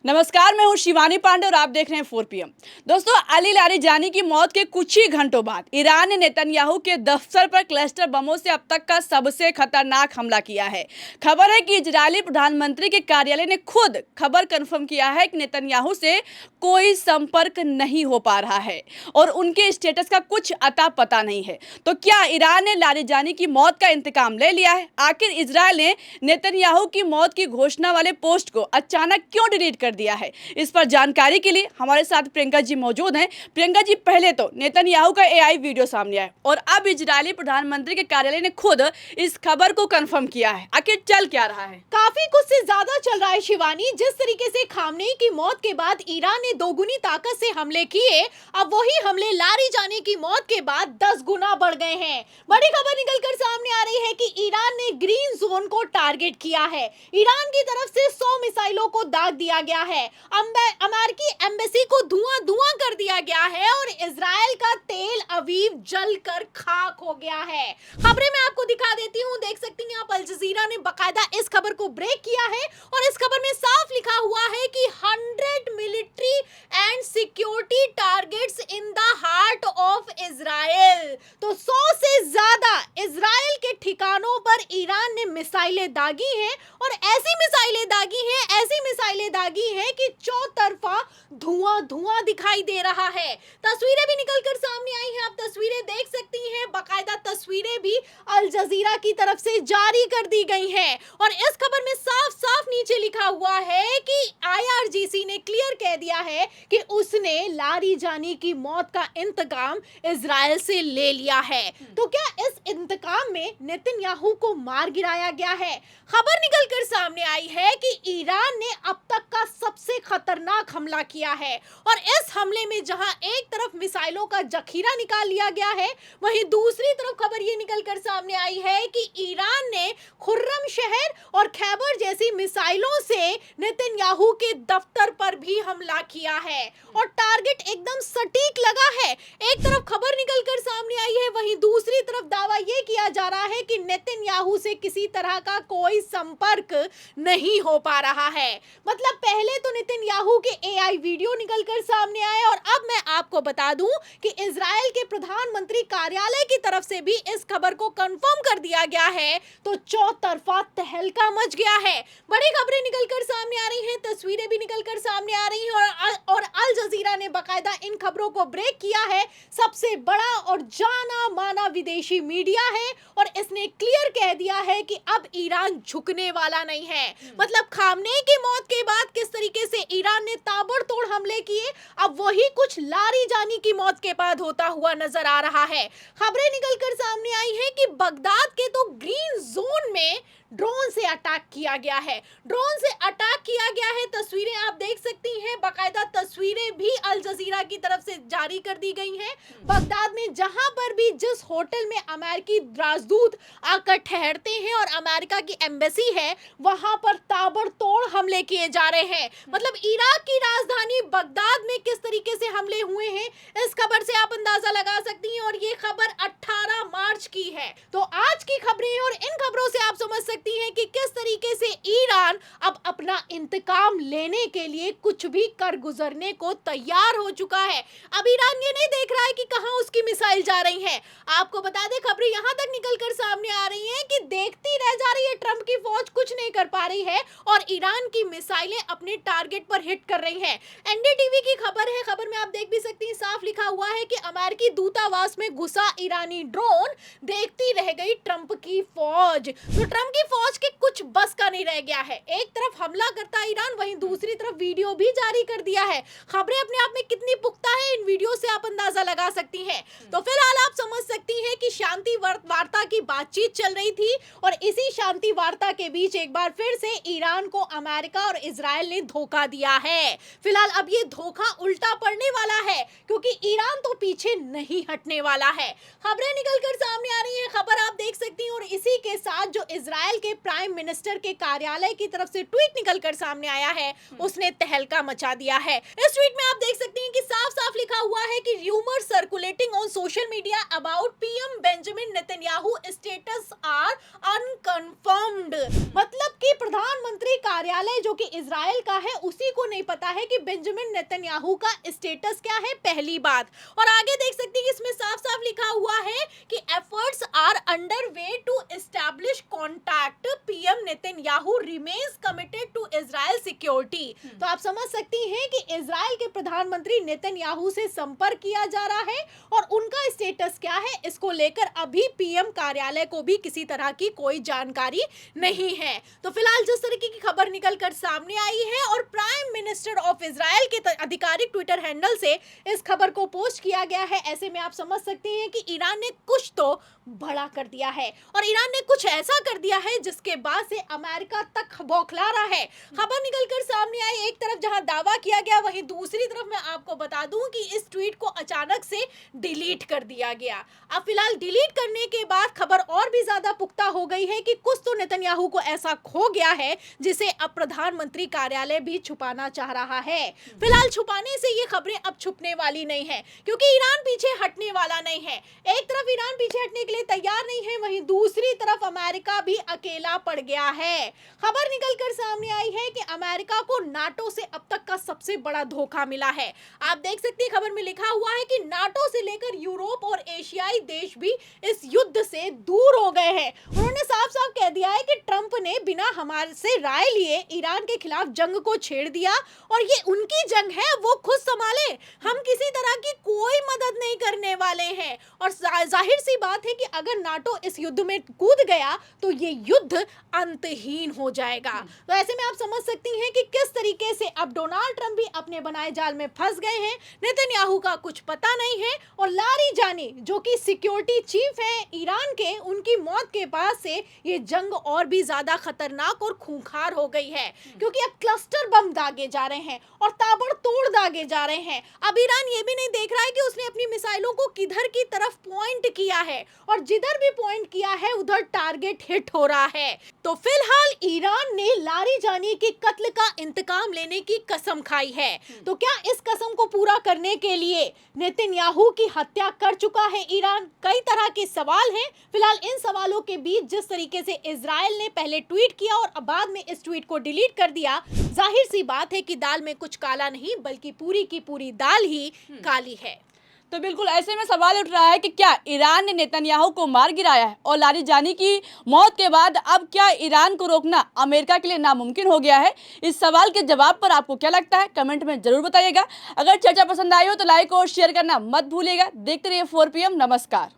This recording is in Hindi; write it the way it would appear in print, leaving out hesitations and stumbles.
नमस्कार, मैं हूं शिवानी पांडे और आप देख रहे हैं 4 PM। दोस्तों, अली लारीजानी की मौत के कुछ ही घंटों बाद ईरान ने नेतन्याहू के दफ्तर पर क्लस्टर बमों से अब तक का सबसे खतरनाक हमला किया है। खबर है कि इजरायली प्रधानमंत्री के कार्यालय ने खुद खबर कंफर्म किया है कि नेतन्याहू से कोई संपर्क नहीं हो पा रहा है और उनके स्टेटस का कुछ अता पता नहीं है। तो क्या ईरान ने लारीजानी की मौत का इंतकाम ले लिया है? आखिर इजरायल ने नेतन्याहू की मौत की घोषणा वाले पोस्ट को अचानक क्यों डिलीट कर दिया है? इस पर जानकारी के लिए हमारे साथ प्रियंका जी मौजूद हैं। प्रियंका जी, पहले तो नेतन्याहू का एआई वीडियो सामने आया और अब इजरायली प्रधानमंत्री के कार्यालय ने खुद इस खबर को कंफर्म किया है। आखिर चल क्या रहा है? काफी कुछ से ज्यादा चल रहा है शिवानी। जिस तरीके से खामनेई की मौत के बाद ईरान ने दोगुनी ताकत से हमले किए, अब वही हमले लारीजानी की मौत के बाद 10 गुना बढ़ गए हैं। बड़ी खबर निकलकर सामने आ रही है कि ईरान ने ग्रीन जोन को टारगेट किया है। ईरान की तरफ से 100 मिसाइलों को दाग दिया गया है। अमेरिकी एम्बेसी को धुआं धुआं कर दिया गया है और इजराइल का तेल अवीव जलकर खाक हो गया है। खबरें मैं आपको दिखा देती हूँ, देख सकती हैं आप। अल जजीरा ने बकायदा इस खबर को ब्रेक किया है और इस खबर में साफ लिखा हुआ है कि 100 military and security targets in the heart of Israel. तो 100 से ज्यादा इजराइल के ठिकानों पर ईरान ने मिसाइलें दागी हैं और ऐसी मिसाइलें दागी हैं कि चौतरफा धुआं धुआं दिखाई दे रहा है। तस्वीरें भी निकलकर सामने आई हैं, आप तस्वीरें देख सकती हैं। बकायदा तस्वीरें भी अल जजीरा की तरफ से जारी कर दी गई हैं और इस खबर में साफ साफ नीचे लिखा हुआ है कि IRGC ने क्लियर कह दिया है कि उसने लारीजानी की मौत का इंतकाम इजराइल से ले लिया है। तो क्या इस इंतकाम में नेतन्याहू को मार गिराया गया है? खबर निकलकर सामने आई है कि ईरान ने अब तक का सबसे खतरनाक हमला किया है और इस हमले में जहां एक तरफ मिसाइलों का जखीरा निकाल लिया गया है, वहीं दूसरी तरफ खबर ये निकलकर सामने आई है कि ईरान ने खुर्रम शहर और खैबर जैसी मिसाइलों से नेतन्याहू के दफ्तर पर भी हमला किया है और टारगेट एकदम सटीक लगा है। एक तरफ खबर निकलकर सामने आई है, वहीं दूसरी तरफ दावा यह किया जा रहा है कि नेतन्याहू से किसी तरह का कोई संपर्क नहीं हो पा रहा है। मतलब पहले तो नेतन्याहू के एआई वीडियो निकलकर सामने आए और अब मैं आपको बता दूं कि इजराइल के प्रधानमंत्री कार्यालय की तरफ से भी इस खबर को कंफर्म कर दिया गया है। तो चौतरफा तहलका मच गया है। बड़ी खबरें निकलकर सामने आ रही हैं, तस्वीरें भी निकलकर सामने आ रही हैं और अल जजीरा ने बकायदा इन खबरों को ब्रेक किया है। सबसे बड़ा और जाना माना विदेशी मीडिया है और इसने क्लियर कह दिया है कि अब ईरान झुकने वाला नहीं है। मतलब खामनेई की मौत के बाद किस तरीके से ईरान ने ताबड़तोड़ हमले किए, अब वही कुछ लारीजानी की मौत के बाद होता हुआ नजर आ रहा है। खबरें निकलकर सामने आई हैं कि बगदाद के तो ग्रीन जोन में ड्रोन से अटैक किया गया है। ड्रोन से अटैक किया गया है, तस्वीरें आप देख सकती हैं। बकायदा तस्वीरें भी अल जजीरा की तरफ से जारी कर दी गई हैं। बगदाद में जहां पर भी जिस होटल में अमेरिकी राजदूत आकर ठहरते हैं और अमेरिका की एम्बेसी है, वहां पर ताबड़तोड़ हमले किए जा रहे हैं। मतलब इराक की राजधानी बगदाद में किस तरीके से हमले हुए हैं, इस खबर से आप अंदाजा लगा सकती हैं और ये खबर 18 मार्च की है। तो आज की खबरें और इन खबरों से आप समझ सकती हैं कि किस तरीके से ईरान अब अपना इंतकाम लेने के लिए कुछ भी कर गुजरने को तैयार हो चुका है। अब ईरान ये नहीं देख रहा है कि कहां उसकी मिसाइल जा रही है। आपको बता दें, खबरें यहां तक निकलकर सामने आ रही हैं कि देखती रह जा रही है, ट्रंप की फौज कुछ नहीं कर पा रही है और ईरान की मिसाइलें अपने टारगेट पर हिट कर रही हैं। एनडीटीवी की खबर है, खबर में आप देख भी सकती हैं, साफ लिखा हुआ है कि अमेरिकी दूतावास में घुसा ईरानी ड्रोन, देखती रह गई ट्रंप की फौज। तो ट्रंप की फौज के कुछ बस का नहीं रह गया है। एक तरफ हमला करता है ईरान, वहीं दूसरी तरफ वीडियो भी जारी कर दिया है। खबरें अपने आप में कितनी पुख्ता है, इन वीडियो से आप अंदाजा लगा सकती हैं। तो फिलहाल आप समझ सकती हैं कि शांति वार्ता की बातचीत चल रही थी और इसी शांति वार्ता के बीच एक बार फिर से ईरान को अमेरिका और इजराइल ने धोखा दिया है। फिलहाल अब ये धोखा उल्टा पड़ने वाला है क्योंकि ईरान तो पीछे नहीं हटने वाला है। खबरें निकलकर सामने आ रही हैं, खबर आप देख सकती हैं और इसी के साथ जो इजराइल के प्राइम मिनिस्टर के कार्यालय की तरफ से ट्वीट निकलकर सामने आया है, उसने तहलका मचा दिया है। इस ट्वीट में आप देख सकती हैं कि साफ साफ लिखा हुआ है कि rumour circulating on social media about PM Benjamin Netanyahu status are unconfirmed. मतलब कि प्रधानमंत्री कार्यालय जो कि इजराइल का है उसी को नहीं पता है कि बेंजामिन नेतन्याहू का स्टेटस क्या है, पहली बात। और आगे देख सकते हैं कि इसमें साफ साफ लिखा हुआ है कि efforts are under way to establish contact, PM Netanyahu remains committed to Israel security. तो आप समझ सकती हैं कि इजराइल के प्रधानमंत्री नेतन्याहू से संपर्क किया जा रहा है और उनका स्टेटस क्या है इसको लेकर अभी पीएम कार्यालय को भी किसी तरह की कोई जानकारी नहीं है। तो फिलहाल जिस तरीके की खबर निकल कर सामने आई है और प्राइम मिनिस्टर ऑफ इजराइल के आधिकारिक ट्विटर हैंडल से इस खबर को पोस्ट किया गया है, ऐसे में आप समझ सकते हैं कि ईरान ने कुछ तो बड़ा कर दिया है और ईरान ने कुछ ऐसा कर दिया है जिसके बाद से अमेरिका तक बौखला रहा है। खबर निकलकर सामने आई, एक तरफ जहां दावा किया गया वहीं दूसरी तरफ मैं आपको बता दूं कि इस ट्वीट को अचानक से डिलीट कर दिया गया। अब फिलहाल डिलीट करने के बाद खबर और भी ज्यादा पुख्ता हो गई है कि कुछ तो नेतन्याहू को ऐसा खो गया है जिसे अब प्रधानमंत्री कार्यालय भी छुपाना चाह रहा है। फिलहाल छुपाने से ये खबरें अब छुपने वाली नहीं है क्योंकि ईरान पीछे हटने वाला नहीं है। एक तरफ ईरान पीछे हटने के लिए तैयार नहीं है, वहीं दूसरी तरफ अमेरिका भी अकेला पड़ गया है। खबर निकलकर सामने आई है कि अमेरिका को नाटो से अब तक का सबसे बड़ा धोखा मिला है। आप देख सकते हैं खबर में लिखा हुआ है कि नाटो से लेकर यूरोप और एशियाई देश भी इस युद्ध से दूर हो गए हैं। उन्होंने साफ साफ कह दिया है कि ट्रंप ने बिना हमारे से राय लिए ईरान के खिलाफ जंग को छेड़ दिया और ये उनकी जंग है, वो खुद संभाले, हम किसी तरह की कोई मदद नहीं करने वाले हैं। और जाहिर सी बात है कि अगर नाटो इस युद्ध में कूद गया तो ये युद्ध अंतहीन हो जाएगा। तो ऐसे में आप समझ सकती हैं कि किस तरीके से अब डोनाल्ड ट्रंप भी अपने बनाए जाल में फंस गए हैं। नेतन्याहू का कुछ पता नहीं है और लारिजानी जो कि सिक्योरिटी चीफ है ईरान के, उनकी मौत के बाद से ये जंग और भी ज्यादा खतरनाक और खूंखार हो गई है क्योंकि अब क्लस्टर बम दागे जा रहे हैं और ताबड़तोड़ दागे जा रहे हैं। अब ईरान ये भी नहीं देख रहा है कि उसने अपनी मिसाइलों को किधर की तरफ पॉइंट किया है और जिधर भी पॉइंट किया है उधर टारगेट हिट हो रहा है। तो फिलहाल ईरान ने लारिजानी के कत्ल का इंतकाम लेने की कसम खाई है। तो क्या इस कसम को पूरा करने के लिए नेतन्याहू की हत्या कर चुका है ईरान? कई तरह के सवाल हैं। फिलहाल इन सवालों के बीच जिस तरीके से इजराइल ने पहले ट्वीट किया और बाद में इस ट्वीट को डिलीट कर दिया, जाहिर सी बात है कि दाल में कुछ काला नहीं बल्कि पूरी की पूरी दाल ही काली है। तो बिल्कुल ऐसे में सवाल उठ रहा है कि क्या ईरान ने नेतन्याहू को मार गिराया है और लारिजानी की मौत के बाद अब क्या ईरान को रोकना अमेरिका के लिए नामुमकिन हो गया है? इस सवाल के जवाब पर आपको क्या लगता है कमेंट में जरूर बताइएगा। अगर चर्चा पसंद आई हो तो लाइक और शेयर करना मत भूलिएगा। देखते रहिए 4 PM। नमस्कार।